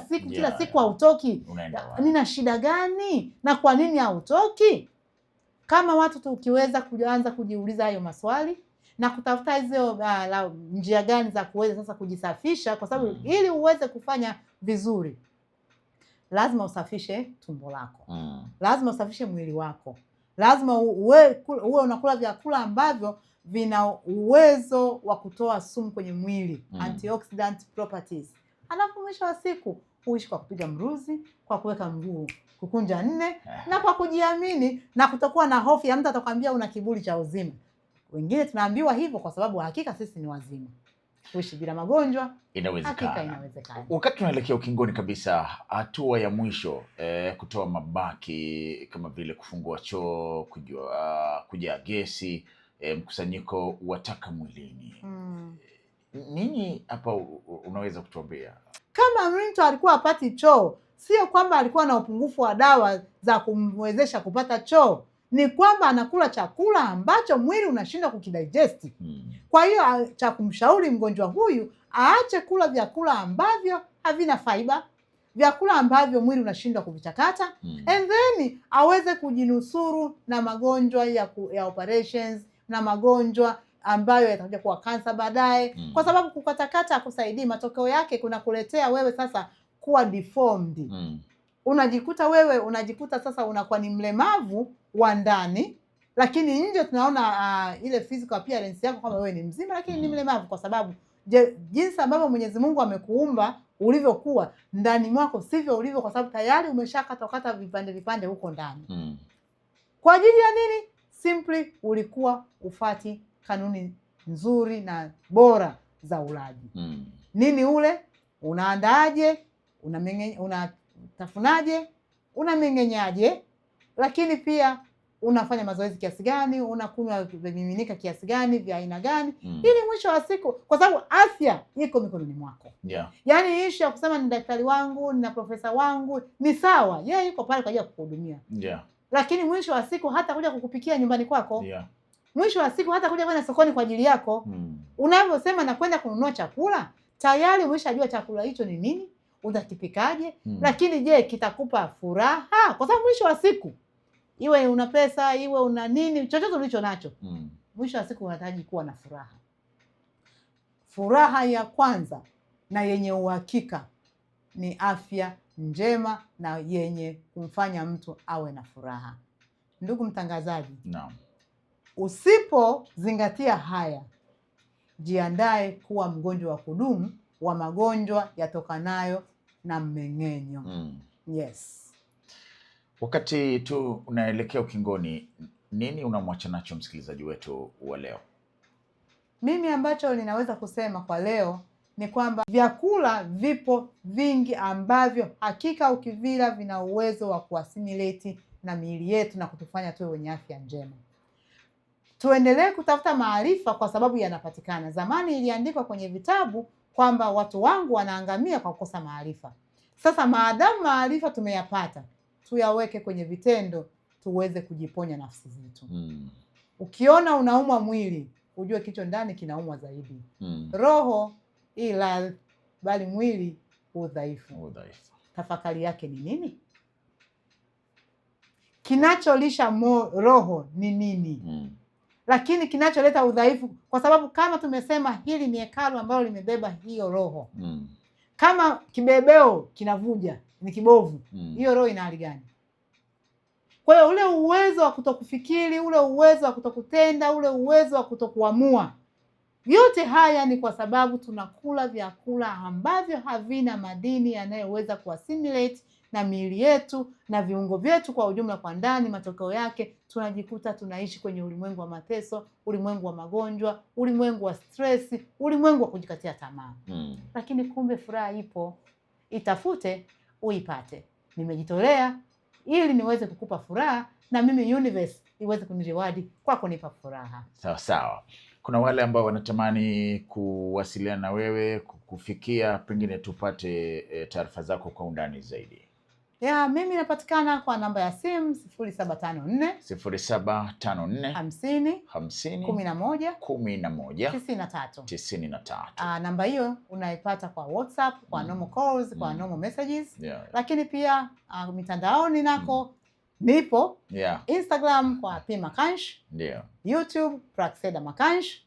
siku hautoki. Nina shida gani? Na kwa nini hautoki? Kama watu tukiweza kuanza kujiuliza hayo maswali na kutafuta hizo njia gani za kuweza sasa kujisafisha, kwa sababu ili uweze kufanya vizuri lazima usafishe tumbo lako. Lazima usafishe mwili wako. Lazima uwe unakula vyakula ambavyo vina uwezo wa kutoa sumu kwenye mwili, antioxidant properties. Alafu mwisho wa siku uishi kwa kupiga mruzi, kwa kuweka mguu kukunja 4 na kwa kujiamini na kutokuwa na hofu ya mtu atakwambia una kiburi cha uzima. Wengine tunaambiwa hivyo kwa sababu hakika sisi ni wazima. Kuishi bila magonjwa inawezekana. Wakati tunaelekea ukingoni kabisa, hatua ya mwisho kutoa mabaki kama vile kufungua choo, kujaa gesi, mkusanyiko wa taka mwilini. Nini hapa unaweza kutuambia? Kama mtu alikuwa hapati choo, sio kwamba alikuwa na upungufu wa dawa za kumwezesha kupata choo. Ni kwamba anakula chakula ambacho mwili unashindwa kukidigest. Kwa hiyo cha kumshauri mgonjwa huyu aache kula vyakula ambavyo havina fiber, vyakula ambavyo mwili unashindwa kuvichakata, and then aweze kujinusuru na magonjwa ya operations na magonjwa ambayo yatakuja kuwa kansa baadaye. Kwa sababu kukatakata hakusaidii. Matokeo yake kunakuletea wewe sasa kuwa deformed. Unajikuta sasa unakuwa ni mlemavu wa ndani, lakini nje tunaona ile physical appearance yako kama wewe ni mzima, lakini ni mlemavu. Kwa sababu jinsi ambavyo Mwenyezi Mungu amekuumba ulivyokuwa ndani mwako sivyo ulivyo, kwa sababu tayari umeshakata vipande huko ndani. Kwa ajili ya nini? Simply ulikuwa ufati kanuni nzuri na bora za ulaji. Nini ule? Unaandaaje? Unatafunaje? Unameng'enyaje? Lakini pia unafanya mazoezi kiasi gani? Unakunywa vimiminika kiasi gani vya aina gani? Ili mwisho wa siku, kwa sababu afya iko mikononi mwako. Yaani issue ya kusema ni daktari wangu, na profesa wangu ni sawa. Yeye yuko pale kwa ajili ya kukuhudumia. Lakini mwisho wa siku hata kuja kukupikia nyumbani kwako. Mwisho wa siku hata kuja kwenda sokoni kwa ajili yako. Unavyosema na kwenda kununua chakula, tayari umeshajua chakula hicho ni nini, utakipikaje, lakini je, kitakupa furaha? Kwa sababu mwisho wa siku iwe una pesa, iwe una nini, chochote ulicho nacho, mwisho wa siku unahitaji kuwa na furaha. Furaha ya kwanza na yenye uhakika ni afya njema na yenye kumfanya mtu awe na furaha. Ndugu mtangazaji, usipozingatia haya, jiandae kuwa mgonjwa wa kudumu wa magonjwa yatokanayo na mmeng'enyo. Yes. Wakati tu unaelekea ukingoni, nini unamwacha nacho msikilizaji wetu wa leo? Mimi ambacho ninaweza kusema kwa leo ni kwamba vyakula vipo vingi ambavyo hakika ukivila vina uwezo wa kuassimilate na miili yetu na kutufanya tuwe wenye afya njema. Tuendelee kutafuta maarifa kwa sababu yanapatikana. Zamani iliandikwa kwenye vitabu kwamba watu wangu wanaangamia kwa kukosa maarifa. Sasa maadamu maarifa tumeyapata, tuyaweke kwenye vitendo tuweze kujiponya nafsi zetu. Ukiona unaumwa mwili, ujue kichwa ndani kinaumwa zaidi. Roho ila bali mwili udhaifu. Tafakari yake ni nini? Kinacholisha roho ni nini? Lakini kinacholeta udhaifu, kwa sababu kama tumesema hili ni hekalu ambalo limebeba hiyo roho. Kama kibebeo kinavuja, ni kibovu, hiyo roho ina hali gani? Kwa hiyo ule uwezo wa kutokufikiri, ule uwezo wa kutokutenda, ule uwezo wa kutokuamua, yote haya ni kwa sababu tunakula vyakula ambavyo havina madini yanayoweza kuassimilate na miili yetu na viungo vyetu kwa ujumla kwa ndani. Matokeo yake tunajikuta tunaishi kwenye ulimwengu wa mateso, ulimwengu wa magonjwa, ulimwengu wa stress, ulimwengu wa kujikatia tamaa. Lakini kumbe furaha ipo, itafute uipate. Nimejitolea ili niweze kukupa furaha na mimi universe iweze kunireward kwa kunipa furaha. Sawa sawa. Kuna wale ambao wanatamani kuwasiliana na wewe, kufikia, pengine tupate taarifa zako kwa undani zaidi. Mimi napatikana kwa namba ya simu 0754 50 11 93. Namba hiyo unaipata kwa WhatsApp, kwa normal calls, kwa normal messages. Lakini pia mitandaoni nako nipo. Instagram kwa P Makansh. YouTube Praxeda Makansh.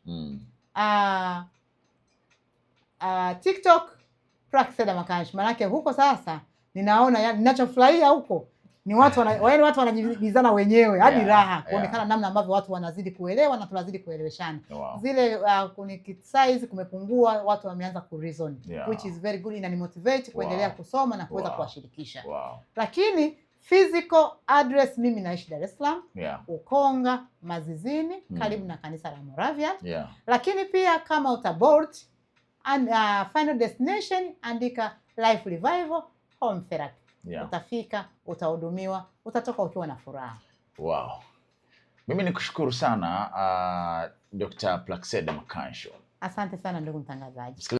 TikTok Praxeda Makansh. Manake huko sasa ninaona ninachofurahia huko ni watu wanajibizana wenyewe hadi raha kuonekana namna ambavyo watu wanazidi kuelewa na tunazidi kueleweshana. Zile size kumepungua, watu wameanza ku reason, which is very good, inani motivate kuendelea kusoma na kuweza kuwashirikisha. Lakini physical address, mimi naishi Dar es Salaam, Ukonga Mazizini, karibu na kanisa la Moravia. Lakini pia kama utaboard and final destination, andika Life Revival Home Therapy. Utafika, utahudumiwa, utatoka ukiwa na furaha. Mimi nikushukuru sana Dr. Praxeda Makansh. Asante sana ndugu mtangazaji.